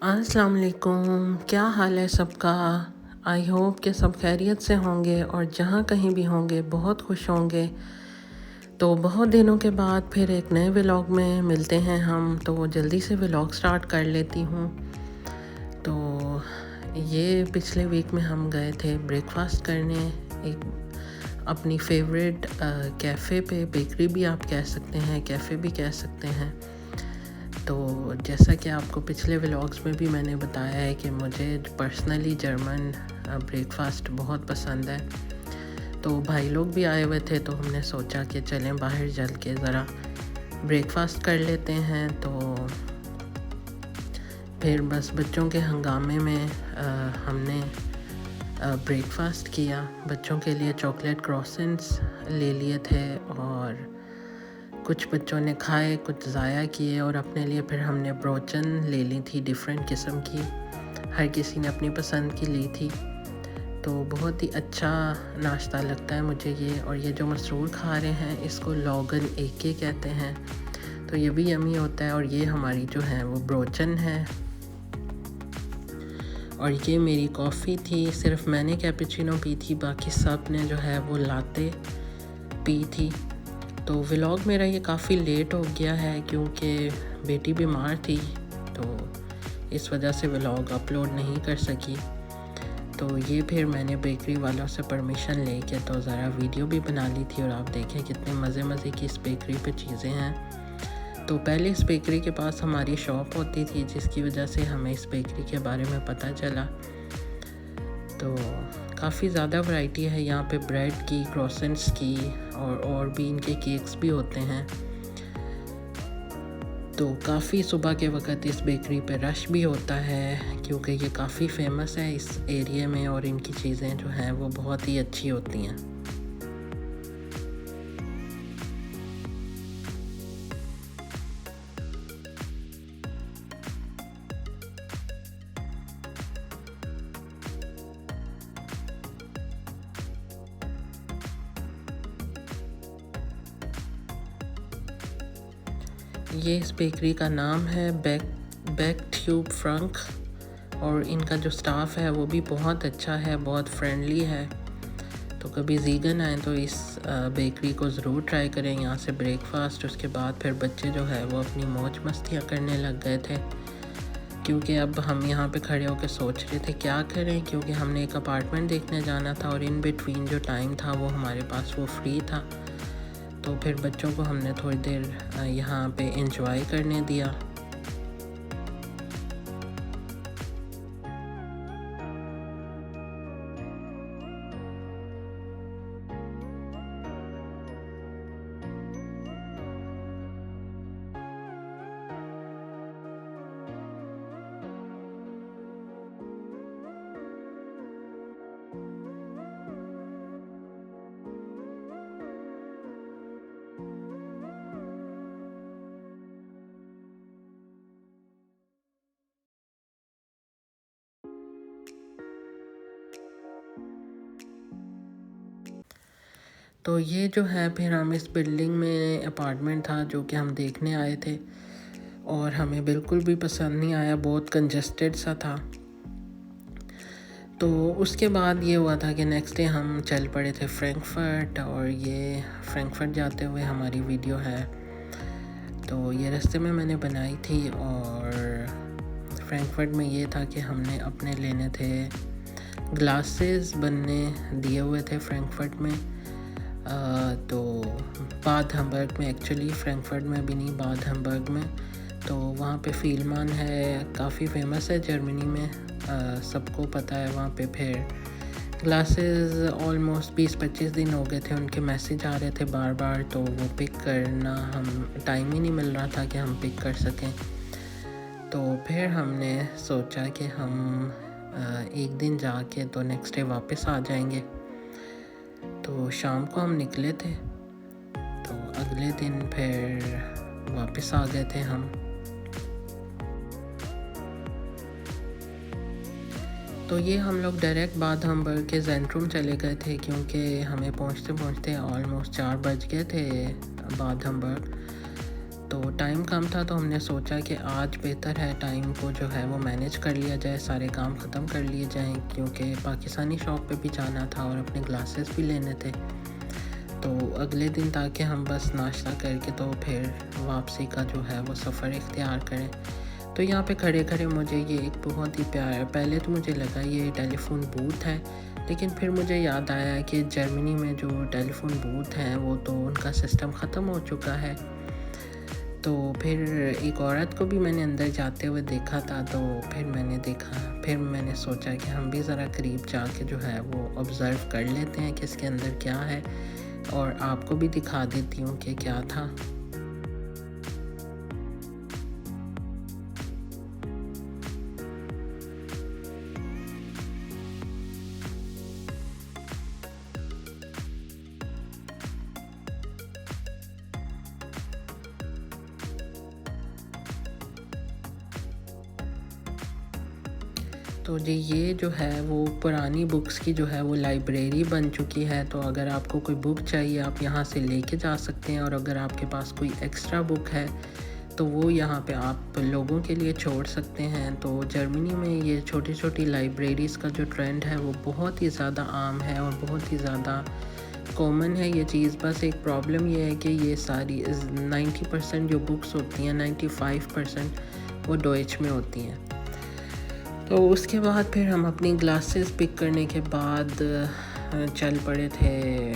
अस्सलाम वालेकुम। क्या हाल है सबका। आई होप कि सब खैरियत से होंगे और जहाँ कहीं भी होंगे बहुत खुश होंगे। तो बहुत दिनों के बाद फिर एक नए व्लॉग में मिलते हैं हम, तो जल्दी से व्लॉग स्टार्ट कर लेती हूँ। तो ये पिछले वीक में हम गए थे ब्रेकफास्ट करने एक अपनी फेवरेट कैफ़े पे। बेकरी भी आप कह सकते हैं, कैफ़े भी कह सकते हैं। तो जैसा कि आपको पिछले व्लॉग्स में भी मैंने बताया है कि मुझे पर्सनली जर्मन ब्रेकफास्ट बहुत पसंद है। तो भाई लोग भी आए हुए थे, तो हमने सोचा कि चलें बाहर चल के ज़रा ब्रेकफास्ट कर लेते हैं। तो फिर बस बच्चों के हंगामे में हमने ब्रेकफास्ट किया। बच्चों के लिए चॉकलेट क्रॉसेंट्स ले लिए थे और कुछ बच्चों ने खाए, कुछ ज़ाया किए और अपने लिए फिर हमने ब्रोचन ले ली थी डिफरेंट किस्म की। हर किसी ने अपनी पसंद की ली थी। तो बहुत ही अच्छा नाश्ता लगता है मुझे ये। और ये जो मसरूर खा रहे हैं इसको लॉगन एके कहते हैं। तो ये भी यमी होता है। और ये हमारी जो है वो ब्रोचन है। और ये मेरी कॉफ़ी थी। सिर्फ मैंने कैपुचिनो पी थी, बाकी सब ने जो है वो लाते पी थी। तो व्लॉग मेरा ये काफ़ी लेट हो गया है क्योंकि बेटी बीमार थी, तो इस वजह से व्लॉग अपलोड नहीं कर सकी। तो ये फिर मैंने बेकरी वालों से परमिशन लेके तो ज़रा वीडियो भी बना ली थी। और आप देखें कितने मज़े की इस बेकरी पे चीज़ें हैं। तो पहले इस बेकरी के पास हमारी शॉप होती थी, जिसकी वजह से हमें इस बेकरी के बारे में पता चला। तो काफ़ी ज़्यादा वैरायटी है यहाँ पे ब्रेड की, क्रॉसेंट्स की और भी इनके केक्स भी होते हैं। तो काफ़ी सुबह के वक्त इस बेकरी पे रश भी होता है क्योंकि ये काफ़ी फेमस है इस एरिया में और इनकी चीज़ें जो हैं वो बहुत ही अच्छी होती हैं। ये इस बेकरी का नाम है बैक ट्यूब फ्रंक। और इनका जो स्टाफ है वो भी बहुत अच्छा है, बहुत फ्रेंडली है। तो कभी वीगन आए तो इस बेकरी को ज़रूर ट्राई करें। यहाँ से ब्रेकफास्ट, उसके बाद फिर बच्चे जो है वो अपनी मौज मस्तियाँ करने लग गए थे। क्योंकि अब हम यहाँ पे खड़े होकर सोच रहे थे क्या करें, क्योंकि हमने एक अपार्टमेंट देखने जाना था और इन बिटवीन जो टाइम था वो हमारे पास वो फ्री था। तो फिर बच्चों को हमने थोड़ी देर यहाँ पे एंजॉय करने दिया। तो ये जो है फिर हम इस बिल्डिंग में अपार्टमेंट था जो कि हम देखने आए थे और हमें बिल्कुल भी पसंद नहीं आया, बहुत कंजस्टेड सा था। तो उसके बाद ये हुआ था कि नेक्स्ट डे हम चल पड़े थे फ्रैंकफर्ट। और ये फ्रैंकफर्ट जाते हुए हमारी वीडियो है। तो ये रास्ते में मैंने बनाई थी। और फ्रैंकफर्ट में ये था कि हमने अपने लेने थे ग्लासेस बनने दिए हुए थे फ्रैंकफर्ट में। तो बाद हम्बर्ग में, एक्चुअली फ्रैंकफर्ट में भी नहीं, बाद हम्बर्ग में। तो वहाँ पे फीलमान है, काफ़ी फेमस है जर्मनी में, सबको पता है वहाँ पे। फिर ग्लासेस ऑलमोस्ट 20-25 दिन हो गए थे, उनके मैसेज आ रहे थे बार बार, तो वो पिक करना हम टाइम ही नहीं मिल रहा था कि हम पिक कर सकें। तो फिर हमने सोचा कि हम एक दिन जाके तो नेक्स्ट डे वापस आ जाएंगे। तो शाम को हम निकले थे, तो अगले दिन फिर वापस आ गए थे हम। तो ये हम लोग डायरेक्ट बाद हम्बर्ग के जेंट्रूम चले गए थे क्योंकि हमें पहुंचते पहुंचते ऑलमोस्ट 4 बज गए थे बाद हम्बर्ग। तो टाइम कम था तो हमने सोचा कि आज बेहतर है टाइम को जो है वो मैनेज कर लिया जाए, सारे काम ख़त्म कर लिए जाएं, क्योंकि पाकिस्तानी शॉप पे भी जाना था और अपने ग्लासेस भी लेने थे। तो अगले दिन ताकि हम बस नाश्ता करके तो फिर वापसी का जो है वो सफ़र इख्तियार करें। तो यहाँ पे खड़े खड़े मुझे ये एक बहुत ही प्यारा, पहले तो मुझे लगा ये टेलीफोन बूथ है, लेकिन फिर मुझे याद आया कि जर्मनी में जो टेलीफोन बूथ हैं वो तो उनका सिस्टम ख़त्म हो चुका है। तो फिर एक औरत को भी मैंने अंदर जाते हुए देखा था, तो फिर मैंने सोचा कि हम भी ज़रा करीब जाके जो है वो ऑब्ज़र्व कर लेते हैं कि इसके अंदर क्या है, और आपको भी दिखा देती हूँ कि क्या था। तो जी ये जो है वो पुरानी बुक्स की जो है वो लाइब्रेरी बन चुकी है। तो अगर आपको कोई बुक चाहिए आप यहाँ से लेके जा सकते हैं, और अगर आपके पास कोई एक्स्ट्रा बुक है तो वो यहाँ पे आप लोगों के लिए छोड़ सकते हैं। तो जर्मनी में ये छोटी छोटी लाइब्रेरीज़ का जो ट्रेंड है वो बहुत ही ज़्यादा आम है और बहुत ही ज़्यादा कॉमन है ये चीज़। बस एक प्रॉब्लम ये है कि ये सारी 90% जो बुक्स होती हैं, 95% वो डॉइच में होती हैं। तो उसके बाद फिर हम अपनी ग्लासेस पिक करने के बाद चल पड़े थे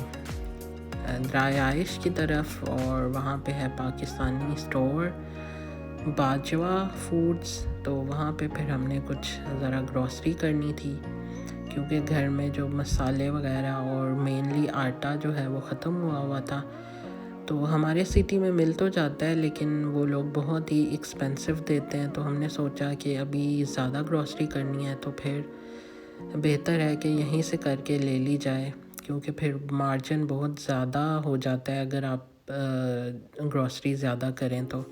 ड्राई आइश की तरफ, और वहाँ पे है पाकिस्तानी स्टोर बाजवा फूड्स। तो वहाँ पे फिर हमने कुछ ज़रा ग्रॉसरी करनी थी, क्योंकि घर में जो मसाले वगैरह और मेनली आटा जो है वो ख़त्म हुआ था। तो हमारे सिटी में मिल तो जाता है लेकिन वो लोग बहुत ही एक्सपेंसिव देते हैं। तो हमने सोचा कि अभी ज़्यादा ग्रॉसरी करनी है तो फिर बेहतर है कि यहीं से करके ले ली जाए, क्योंकि फिर मार्जिन बहुत ज़्यादा हो जाता है अगर आप ग्रॉसरी ज़्यादा करें तो।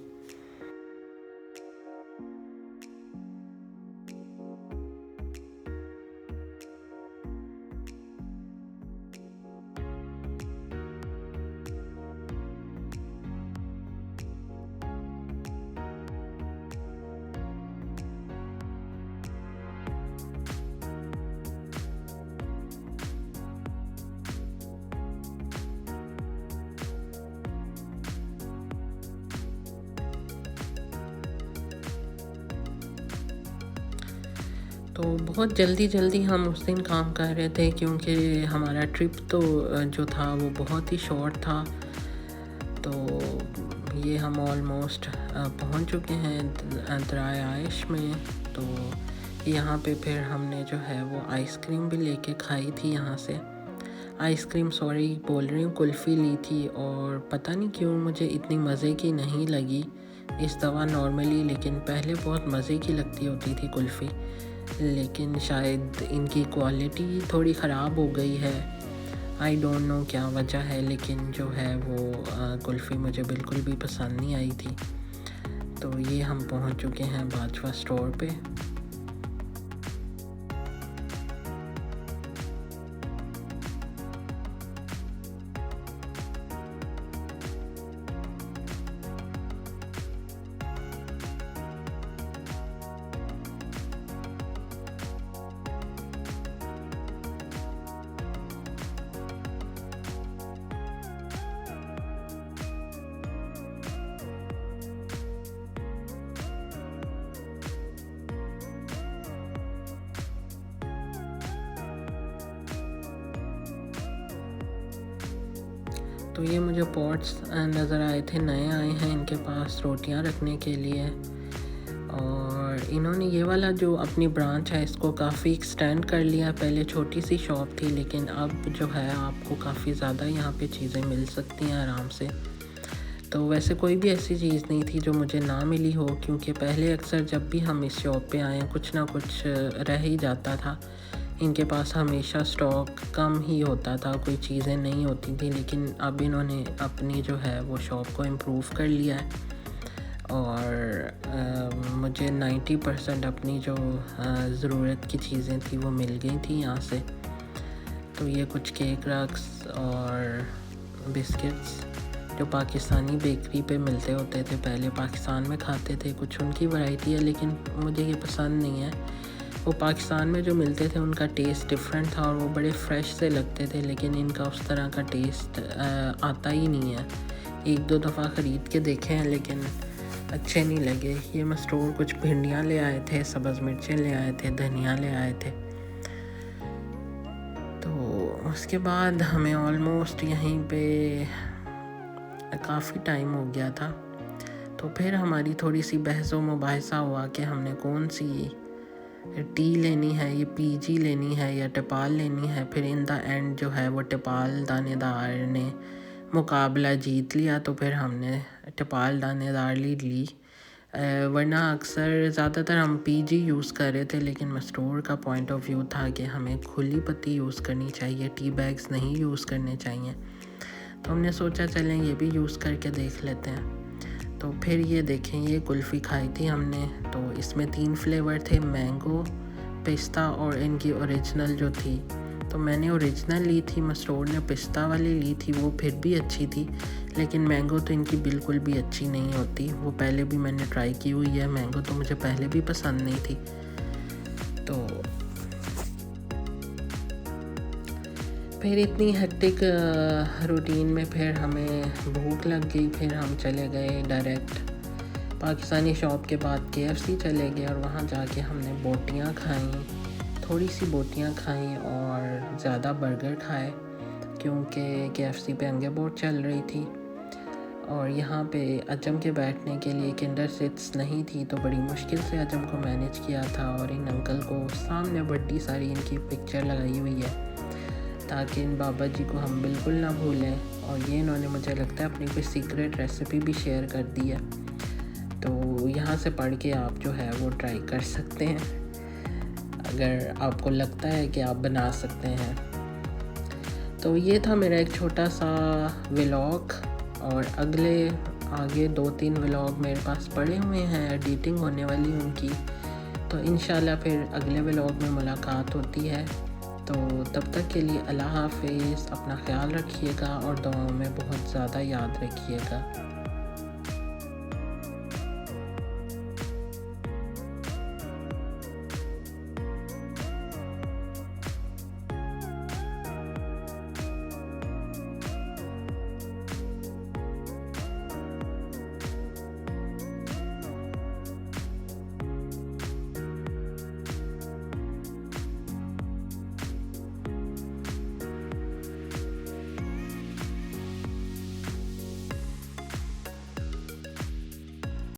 तो बहुत जल्दी हम उस दिन काम कर रहे थे, क्योंकि हमारा ट्रिप तो जो था वो बहुत ही शॉर्ट था। तो ये हम ऑलमोस्ट पहुंच चुके हैं ड्राई आइश में। तो यहाँ पे फिर हमने जो है वो आइसक्रीम भी लेके खाई थी यहाँ से। आइसक्रीम सॉरी बोल रही हूँ, कुल्फ़ी ली थी, और पता नहीं क्यों मुझे इतनी मज़े की नहीं लगी इस दफ़ा नॉर्मली, लेकिन पहले बहुत मज़े की लगती होती थी कुल्फ़ी। लेकिन शायद इनकी क्वालिटी थोड़ी ख़राब हो गई है, आई डोंट नो क्या वजह है, लेकिन जो है वो कुल्फ़ी मुझे बिल्कुल भी पसंद नहीं आई थी। तो ये हम पहुंच चुके हैं बाजवा स्टोर पे। तो ये मुझे पॉट्स नज़र आए थे, नए आए हैं इनके पास रोटियां रखने के लिए। और इन्होंने ये वाला जो अपनी ब्रांच है इसको काफ़ी एक्सटेंड कर लिया। पहले छोटी सी शॉप थी, लेकिन अब जो है आपको काफ़ी ज़्यादा यहाँ पे चीज़ें मिल सकती हैं आराम से। तो वैसे कोई भी ऐसी चीज़ नहीं थी जो मुझे ना मिली हो, क्योंकि पहले अक्सर जब भी हम इस शॉप पे आए कुछ ना कुछ रह ही जाता था। इनके पास हमेशा स्टॉक कम ही होता था, कोई चीज़ें नहीं होती थी। लेकिन अब इन्होंने अपनी जो है वो शॉप को इम्प्रूव कर लिया है, और मुझे 90% अपनी जो ज़रूरत की चीज़ें थी वो मिल गई थी यहाँ से। तो ये कुछ केक रक्स और बिस्किट्स जो पाकिस्तानी बेकरी पे मिलते होते थे, पहले पाकिस्तान में खाते थे, कुछ उनकी वैरायटी है लेकिन मुझे ये पसंद नहीं है। वो पाकिस्तान में जो मिलते थे उनका टेस्ट डिफरेंट था और वो बड़े फ्रेश से लगते थे, लेकिन इनका उस तरह का टेस्ट आता ही नहीं है। 1-2 दफ़ा ख़रीद के देखे हैं लेकिन अच्छे नहीं लगे। ये मस्टोर कुछ भिंडियाँ ले आए थे, सब्ज़ मिर्चें ले आए थे, धनिया ले आए थे। तो उसके बाद हमें ऑलमोस्ट यहीं पे काफ़ी टाइम हो गया था। तो फिर हमारी थोड़ी सी बहस व मुबाहिसा हुआ कि हमने कौन सी टी लेनी है, ये पीजी लेनी है या टिपाल लेनी है। फिर इन द एंड जो है वो टिपाल दानेदार ने मुकाबला जीत लिया, तो फिर हमने टिपाल दानेदार ली। वरना अक्सर ज़्यादातर हम पीजी यूज़ कर रहे थे, लेकिन मस्टोर का पॉइंट ऑफ व्यू था कि हमें खुली पत्ती यूज़ करनी चाहिए, टी बैग्स नहीं यूज़ करने चाहिए। तो हमने सोचा चलें ये भी यूज़ करके देख लेते हैं। तो फिर ये देखें, ये कुल्फ़ी खाई थी हमने, तो इसमें 3 फ्लेवर थे, मैंगो, पिस्ता और इनकी ओरिजिनल जो थी। तो मैंने ओरिजिनल ली थी, मस्टोर ने पिस्ता वाली ली थी, वो फिर भी अच्छी थी, लेकिन मैंगो तो इनकी बिल्कुल भी अच्छी नहीं होती। वो पहले भी मैंने ट्राई की हुई है, मैंगो तो मुझे पहले भी पसंद नहीं थी। तो फिर इतनी हेक्टिक रूटीन में फिर हमें भूख लग गई, फिर हम चले गए डायरेक्ट पाकिस्तानी शॉप के बाद KFC चले गए और वहाँ जाके हमने बोटियाँ खाई, थोड़ी सी बोटियाँ खाई और ज़्यादा बर्गर खाए क्योंकि KFC पे अंगे बोट चल रही थी। और यहाँ पे अजम के बैठने के लिए किंडर सीट्स नहीं थी, तो बड़ी मुश्किल से अजम को मैनेज किया था। और इन अंकल को सामने बड़ी सारी इनकी पिक्चर लगाई हुई है ताकि इन बाबा जी को हम बिल्कुल ना भूलें। और ये इन्होंने मुझे लगता है अपनी कोई सीक्रेट रेसिपी भी शेयर कर दी है, तो यहाँ से पढ़ के आप जो है वो ट्राई कर सकते हैं अगर आपको लगता है कि आप बना सकते हैं। तो ये था मेरा एक छोटा सा व्लॉग, और आगे 2-3 व्लॉग मेरे पास पड़े हुए हैं, एडिटिंग होने वाली उनकी। तो इंशाल्लाह फिर अगले व्लॉग में मुलाकात होती है। तो तब तक के लिए अल्लाह हाफ़िज़, अपना ख्याल रखिएगा और दुआओं में बहुत ज़्यादा याद रखिएगा।